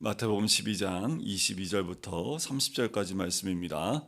마태복음 12장 22절부터 30절까지 말씀입니다.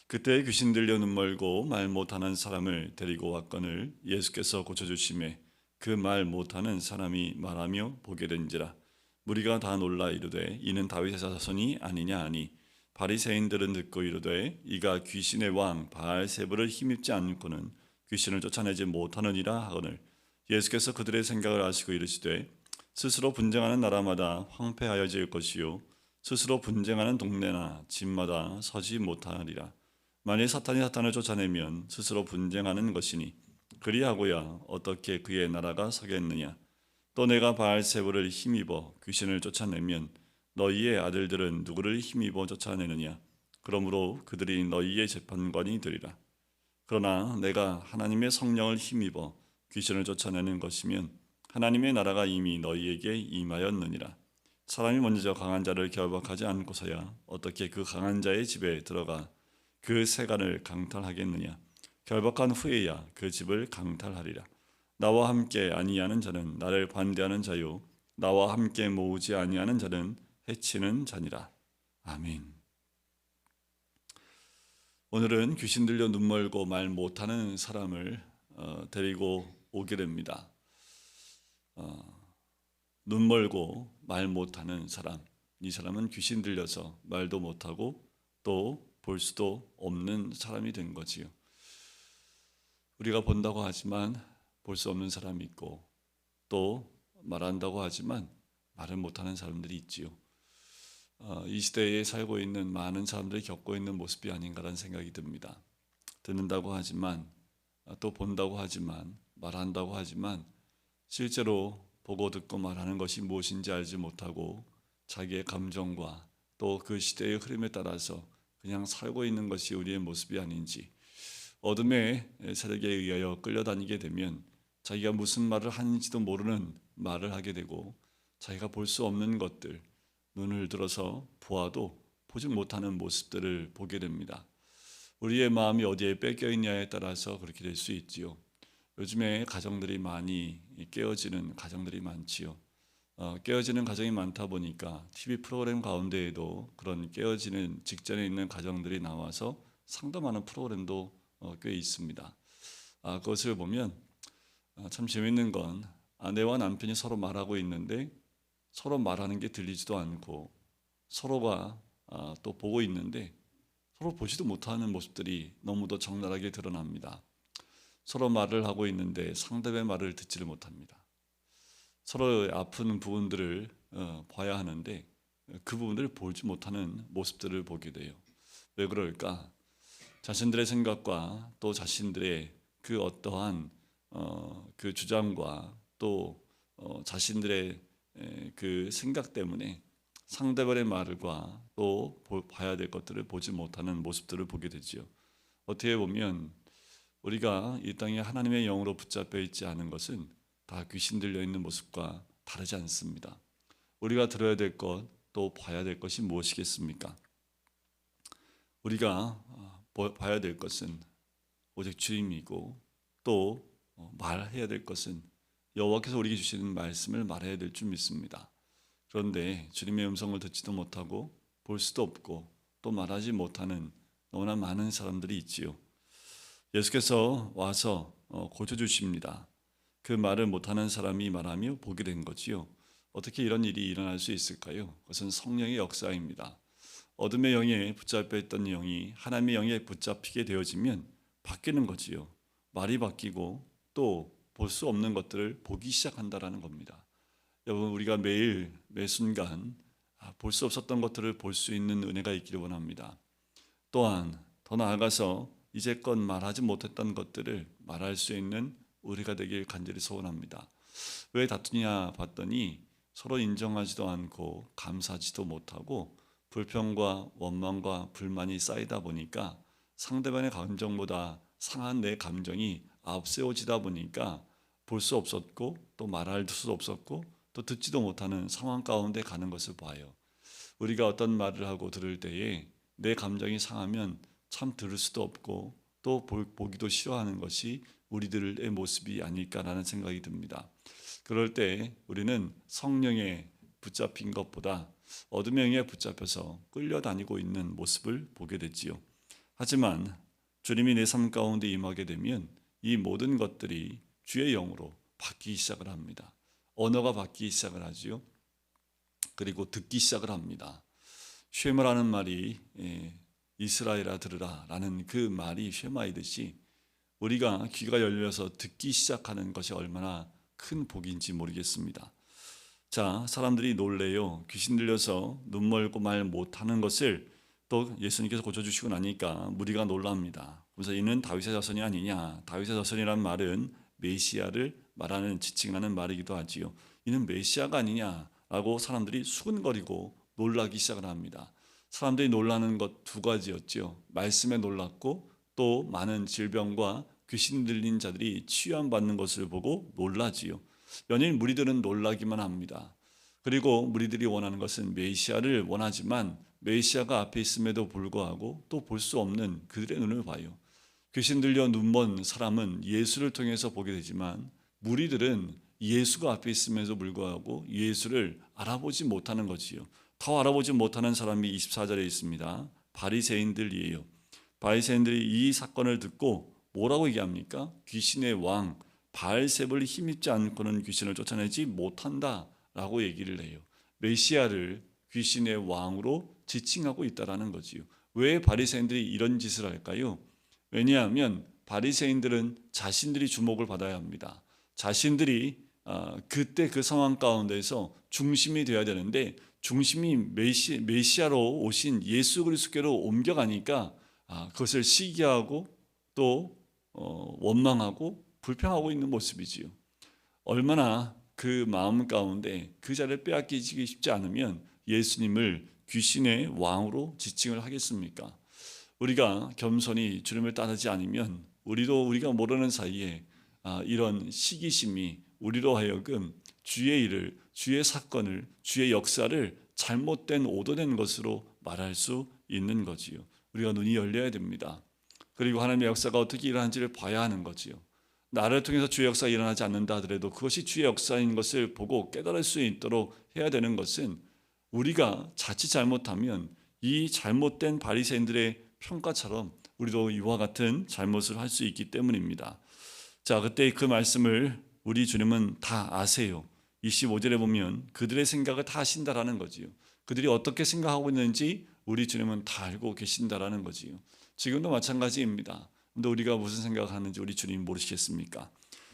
그때 귀신 들려 눈 멀고 말 못하는 사람을 데리고 왔거늘 예수께서 고쳐주심에 그 말 못하는 사람이 말하며 보게 된지라. 무리가 다 놀라 이르되 이는 다윗의 자손이 아니냐 하니 바리새인들은 듣고 이르되 이가 귀신의 왕 바알세불을 힘입지 않고는 귀신을 쫓아내지 못하느니라 하거늘 예수께서 그들의 생각을 아시고 이르시되 스스로 분쟁하는 나라마다 황폐하여질 것이요 스스로 분쟁하는 동네나 집마다 서지 못하리라. 만일 사탄이 사탄을 쫓아내면 스스로 분쟁하는 것이니 그리하고야 어떻게 그의 나라가 서겠느냐. 또 내가 바알세불을 힘입어 귀신을 쫓아내면 너희의 아들들은 누구를 힘입어 쫓아내느냐. 그러므로 그들이 너희의 재판관이 되리라. 그러나 내가 하나님의 성령을 힘입어 귀신을 쫓아내는 것이면 하나님의 나라가 이미 너희에게 임하였느니라. 사람이 먼저 강한 자를 결박하지 않고서야 어떻게 그 강한 자의 집에 들어가 그 세간을 강탈하겠느냐. 결박한 후에야 그 집을 강탈하리라. 나와 함께 아니하는 자는 나를 반대하는 자요 나와 함께 모으지 아니하는 자는 해치는 자니라. 아멘. 오늘은 귀신 들려 눈 멀고 말 못하는 사람을 데리고 오게 됩니다. 눈 멀고 말 못하는 사람, 이 사람은 귀신 들려서 말도 못하고 또 볼 수도 없는 사람이 된 거지요. 우리가 본다고 하지만 볼 수 없는 사람이 있고 또 말한다고 하지만 말을 못하는 사람들이 있지요. 이 시대에 살고 있는 많은 사람들이 겪고 있는 모습이 아닌가라는 생각이 듭니다. 듣는다고 하지만 또 본다고 하지만 말한다고 하지만 실제로 보고 듣고 말하는 것이 무엇인지 알지 못하고 자기의 감정과 또 그 시대의 흐름에 따라서 그냥 살고 있는 것이 우리의 모습이 아닌지, 어둠의 세력에 의하여 끌려다니게 되면 자기가 무슨 말을 하는지도 모르는 말을 하게 되고 자기가 볼 수 없는 것들, 눈을 들어서 보아도 보지 못하는 모습들을 보게 됩니다. 우리의 마음이 어디에 뺏겨 있냐에 따라서 그렇게 될 수 있지요. 요즘에 가정들이 많이 깨어지는 가정들이 많지요. 깨어지는 가정이 많다 보니까 TV 프로그램 가운데에도 그런 깨어지는 직전에 있는 가정들이 나와서 상담하는 프로그램도 꽤 있습니다. 그것을 보면 참 재밌는 건 아내와 남편이 서로 말하고 있는데 서로 말하는 게 들리지도 않고 서로가 또 보고 있는데 서로 보지도 못하는 모습들이 너무도 적나라하게 드러납니다. 서로 말을 하고 있는데 상대의 말을 듣지를 못합니다. 서로의 아픈 부분들을 봐야 하는데 그 부분들을 보지 못하는 모습들을 보게 돼요. 왜 그럴까? 자신들의 생각과 또 자신들의 그 어떠한 그 주장과 또 자신들의 그 생각 때문에 상대방의 말과 또 봐야 될 것들을 보지 못하는 모습들을 보게 되죠. 어떻게 보면 우리가 이 땅에 하나님의 영으로 붙잡혀 있지 않은 것은 다 귀신 들려 있는 모습과 다르지 않습니다. 우리가 들어야 될 것, 또 봐야 될 것이 무엇이겠습니까? 우리가 봐야 될 것은 오직 주님이고 또 말해야 될 것은 여호와께서 우리에게 주시는 말씀을 말해야 될 줄 믿습니다. 그런데 주님의 음성을 듣지도 못하고 볼 수도 없고 또 말하지 못하는 너무나 많은 사람들이 있지요. 예수께서 와서 고쳐주십니다. 그 말을 못하는 사람이 말하며 보게 된 거지요. 어떻게 이런 일이 일어날 수 있을까요? 그것은 성령의 역사입니다. 어둠의 영에 붙잡혀 있던 영이 하나님의 영에 붙잡히게 되어지면 바뀌는 거지요. 말이 바뀌고 또 볼 수 없는 것들을 보기 시작한다라는 겁니다. 여러분, 우리가 매일 매 순간 볼 수 없었던 것들을 볼 수 있는 은혜가 있기를 원합니다. 또한 더 나아가서 이제껏 말하지 못했던 것들을 말할 수 있는 우리가 되길 간절히 소원합니다. 왜 다투냐 봤더니 서로 인정하지도 않고 감사하지도 못하고 불평과 원망과 불만이 쌓이다 보니까 상대방의 감정보다 상한 내 감정이 앞세워지다 보니까 볼 수 없었고 또 말할 수 없었고 또 듣지도 못하는 상황 가운데 가는 것을 봐요. 우리가 어떤 말을 하고 들을 때에 내 감정이 상하면 참 들을 수도 없고 또 보기도 싫어하는 것이 우리들의 모습이 아닐까라는 생각이 듭니다. 그럴 때 우리는 성령의 붙잡힌 것보다 어둠의 영에 붙잡혀서 끌려다니고 있는 모습을 보게 됐지요. 하지만 주님이 내 삶 가운데 임하게 되면 이 모든 것들이 주의 영으로 바뀌기 시작을 합니다. 언어가 바뀌기 시작을 하지요. 그리고 듣기 시작을 합니다. 쉐마라는 말이 이스라엘아 들으라 라는 그 말이 쉐마이듯이 우리가 귀가 열려서 듣기 시작하는 것이 얼마나 큰 복인지 모르겠습니다. 자, 사람들이 놀래요. 귀신 들려서 눈 멀고 말 못하는 것을 또 예수님께서 고쳐주시고 나니까 무리가 놀랍니다. 그래서 이는 다윗의 자손이 아니냐. 다윗의 자손이란 말은 메시아를 말하는 지칭하는 말이기도 하지요. 이는 메시아가 아니냐라고 사람들이 수근거리고 놀라기 시작을 합니다. 사람들이 놀라는 것 두 가지였죠. 말씀에 놀랐고 또 많은 질병과 귀신 들린 자들이 치유받는 것을 보고 놀라지요. 연일 무리들은 놀라기만 합니다. 그리고 무리들이 원하는 것은 메시아를 원하지만 메시아가 앞에 있음에도 불구하고 또 볼 수 없는 그들의 눈을 봐요. 귀신 들려 눈먼 사람은 예수를 통해서 보게 되지만 무리들은 예수가 앞에 있음에도 불구하고 예수를 알아보지 못하는 거지요. 더 알아보지 못하는 사람이 24절에 있습니다. 바리새인들이에요. 바리새인들이 이 사건을 듣고 뭐라고 얘기합니까? 귀신의 왕 바알세불이 힘입지 않고는 귀신을 쫓아내지 못한다라고 얘기를 해요. 메시아를 귀신의 왕으로 지칭하고 있다라는 거지요. 왜 바리새인들이 이런 짓을 할까요? 왜냐하면 바리새인들은 자신들이 주목을 받아야 합니다. 자신들이 그때 그 상황 가운데서 중심이 되어야 되는데 중심이 메시아로 오신 예수 그리스도께로 옮겨가니까 그것을 시기하고 또 원망하고 불평하고 있는 모습이지요. 얼마나 그 마음 가운데 그 자리를 빼앗기기 쉽지 않으면 예수님을 귀신의 왕으로 지칭을 하겠습니까? 우리가 겸손히 주님을 따르지 않으면 우리가 모르는 사이에 이런 시기심이 우리로 하여금 주의 일을, 주의 사건을, 주의 역사를 잘못된 오도된 것으로 말할 수 있는 거지요. 우리가 눈이 열려야 됩니다. 그리고 하나님의 역사가 어떻게 일어나는지를 봐야 하는 거지요. 나를 통해서 주의 역사가 일어나지 않는다 하더라도 그것이 주의 역사인 것을 보고 깨달을 수 있도록 해야 되는 것은 우리가 자칫 잘못하면 이 잘못된 바리새인들의 평가처럼 우리도 이와 같은 잘못을 할 수 있기 때문입니다. 자, 그때 그 말씀을 우리 주님은 다 아세요. 25절에 보면 그들의 생각을 다 아신다라는 거지요. 그들이 어떻게 생각하고 있는지 우리 주님은 다 알고 계신다라는 거지요. 지금도 마찬가지입니다. 근데 우리가 무슨 생각을 하는지 우리 주님 모르시겠습니까?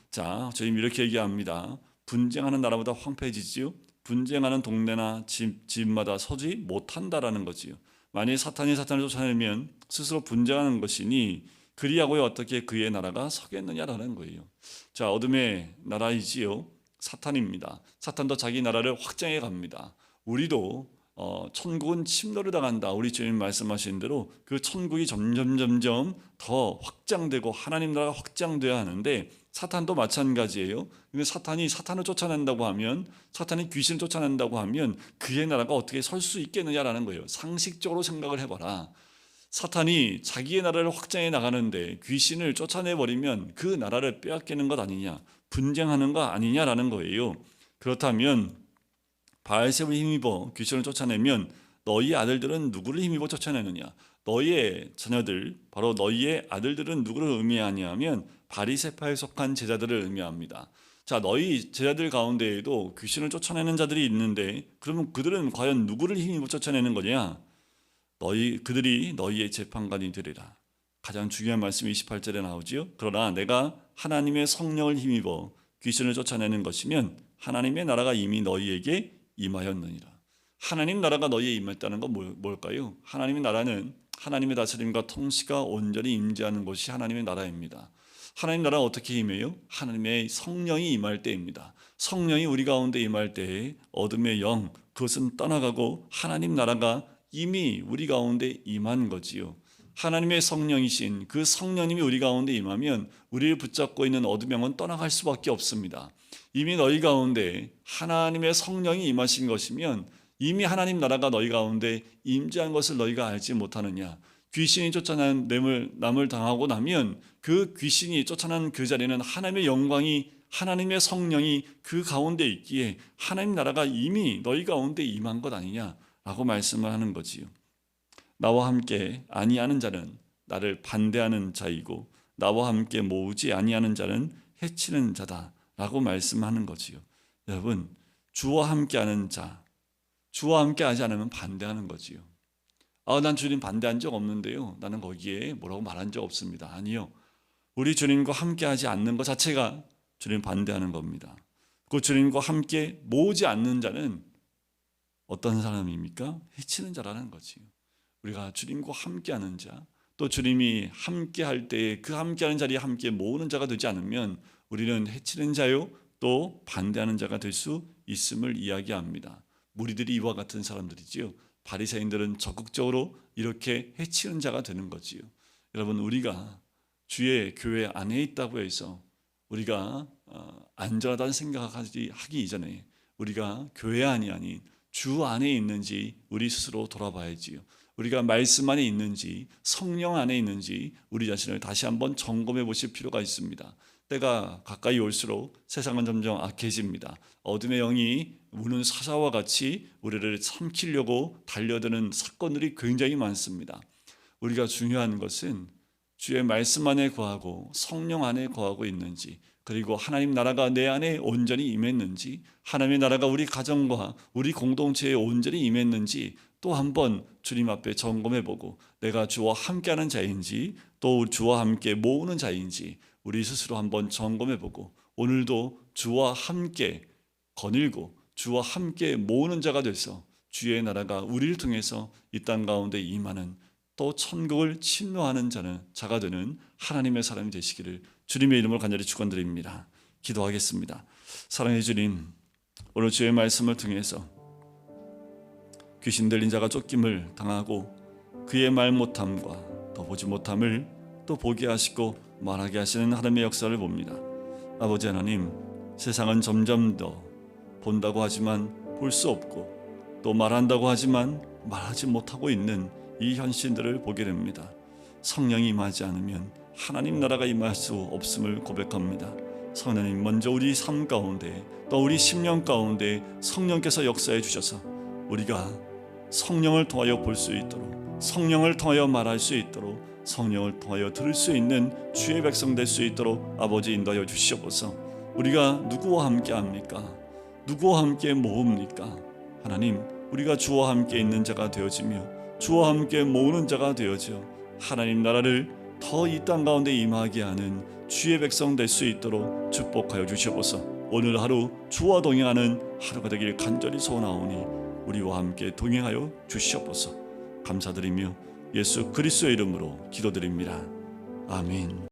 자, 주님 이렇게 얘기합니다. 분쟁하는 나라보다 황폐해지지요. 분쟁하는 동네나 집마다 서지 못한다라는 거지요. 만일 사탄이 사탄을 쫓아내면 스스로 분쟁하는 것이니 그리하고야 어떻게 그의 나라가 서겠느냐라는 거예요. 자, 어둠의 나라이지요. 사탄입니다. 사탄도 자기 나라를 확장해 갑니다. 우리도 천국은 침노를 당한다. 우리 주님 말씀하신 대로 그 천국이 점점 더 확장되고 하나님 나라가 확장돼야 하는데 사탄도 마찬가지예요. 근데 사탄이 사탄을 쫓아낸다고 하면 사탄이 귀신을 쫓아낸다고 하면 그의 나라가 어떻게 설 수 있겠느냐라는 거예요. 상식적으로 생각을 해봐라. 사탄이 자기의 나라를 확장해 나가는데 귀신을 쫓아내버리면 그 나라를 빼앗기는 것 아니냐, 분쟁하는 것 아니냐라는 거예요. 그렇다면 바알세불 힘입어 귀신을 쫓아내면 너희 아들들은 누구를 힘입어 쫓아내느냐? 너희의 자녀들, 바로 너희의 아들들은 누구를 의미하냐면 바리새파에 속한 제자들을 의미합니다. 자, 너희 제자들 가운데에도 귀신을 쫓아내는 자들이 있는데 그러면 그들은 과연 누구를 힘입어 쫓아내는 거냐? 그들이 너희의 재판관이 되리라. 가장 중요한 말씀이 28절에 나오지요. 그러나 내가 하나님의 성령을 힘입어 귀신을 쫓아내는 것이면 하나님의 나라가 이미 너희에게 임하였느니라. 하나님 나라가 너희에 임했다는 건 뭘까요? 하나님의 나라는 하나님의 다스림과 통치가 온전히 임재하는 곳이 하나님의 나라입니다. 하나님 나라가 어떻게 임해요? 하나님의 성령이 임할 때입니다. 성령이 우리 가운데 임할 때에 어둠의 영, 그것은 떠나가고 하나님 나라가 이미 우리 가운데 임한 거지요. 하나님의 성령이신 그 성령님이 우리 가운데 임하면 우리를 붙잡고 있는 어둠의 영은 떠나갈 수밖에 없습니다. 이미 너희 가운데 하나님의 성령이 임하신 것이면 이미 하나님 나라가 너희 가운데 임재한 것을 너희가 알지 못하느냐. 귀신이 쫓아난 남을 당하고 나면 그 귀신이 쫓아난 그 자리는 하나님의 영광이 하나님의 성령이 그 가운데 있기에 하나님 나라가 이미 너희 가운데 임한 것 아니냐라고 말씀을 하는 거지요. 나와 함께 아니하는 자는 나를 반대하는 자이고 나와 함께 모으지 아니하는 자는 해치는 자다라고 말씀하는 거지요. 여러분, 주와 함께하는 자, 주와 함께하지 않으면 반대하는 거지요. 난 주님 반대한 적 없는데요. 나는 거기에 뭐라고 말한 적 없습니다. 아니요. 우리 주님과 함께하지 않는 것 자체가 주님 반대하는 겁니다. 그 주님과 함께 모으지 않는 자는 어떤 사람입니까? 해치는 자라는 거지요. 우리가 주님과 함께하는 자, 또 주님이 함께할 때에 그 함께하는 자리에 함께 모으는 자가 되지 않으면 우리는 해치는 자요, 또 반대하는 자가 될 수 있음을 이야기합니다. 무리들이 이와 같은 사람들이지요. 바리새인들은 적극적으로 이렇게 해치는 자가 되는 거지요. 여러분, 우리가 주의 교회 안에 있다고 해서 우리가 안전하다는 생각하기 이전에 우리가 교회 안이 아닌 주 안에 있는지 우리 스스로 돌아봐야지요. 우리가 말씀 안에 있는지 성령 안에 있는지 우리 자신을 다시 한번 점검해 보실 필요가 있습니다. 때가 가까이 올수록 세상은 점점 악해집니다. 어둠의 영이 우는 사자와 같이 우리를 삼키려고 달려드는 사건들이 굉장히 많습니다. 우리가 중요한 것은 주의 말씀 안에 거하고 성령 안에 거하고 있는지, 그리고 하나님 나라가 내 안에 온전히 임했는지, 하나님의 나라가 우리 가정과 우리 공동체에 온전히 임했는지 또 한번 주님 앞에 점검해보고 내가 주와 함께하는 자인지 또 주와 함께 모으는 자인지 우리 스스로 한번 점검해보고 오늘도 주와 함께 거닐고 주와 함께 모으는 자가 돼서 주의 나라가 우리를 통해서 이 땅 가운데 임하는, 또 천국을 침노하는 자가 되는 하나님의 사람이 되시기를 주님의 이름으로 간절히 축원드립니다. 기도하겠습니다. 사랑해 주님, 오늘 주의 말씀을 통해서 귀신 들린 자가 쫓김을 당하고 그의 말 못함과 또 보지 못함을 또 보게 하시고 말하게 하시는 하나님의 역사를 봅니다. 아버지 하나님, 세상은 점점 더 본다고 하지만 볼 수 없고 또 말한다고 하지만 말하지 못하고 있는 이 현실들을 보게 됩니다. 성령이 임하지 않으면 하나님 나라가 임할 수 없음을 고백합니다. 성령님, 먼저 우리 삶 가운데 또 우리 심령 가운데 성령께서 역사해 주셔서 우리가 성령을 통하여 볼 수 있도록, 성령을 통하여 말할 수 있도록, 성령을 통하여 들을 수 있는 주의 백성 될 수 있도록 아버지 인도하여 주시옵소서. 우리가 누구와 함께 합니까? 누구와 함께 모읍니까? 하나님, 우리가 주와 함께 있는 자가 되어지며 주와 함께 모으는 자가 되어져 하나님 나라를 더 이 땅 가운데 임하게 하는 주의 백성 될 수 있도록 축복하여 주시옵소서. 오늘 하루 주와 동행하는 하루가 되길 간절히 소원하오니 우리와 함께 동행하여 주시옵소서. 감사드리며 예수 그리스도의 이름으로 기도드립니다. 아멘.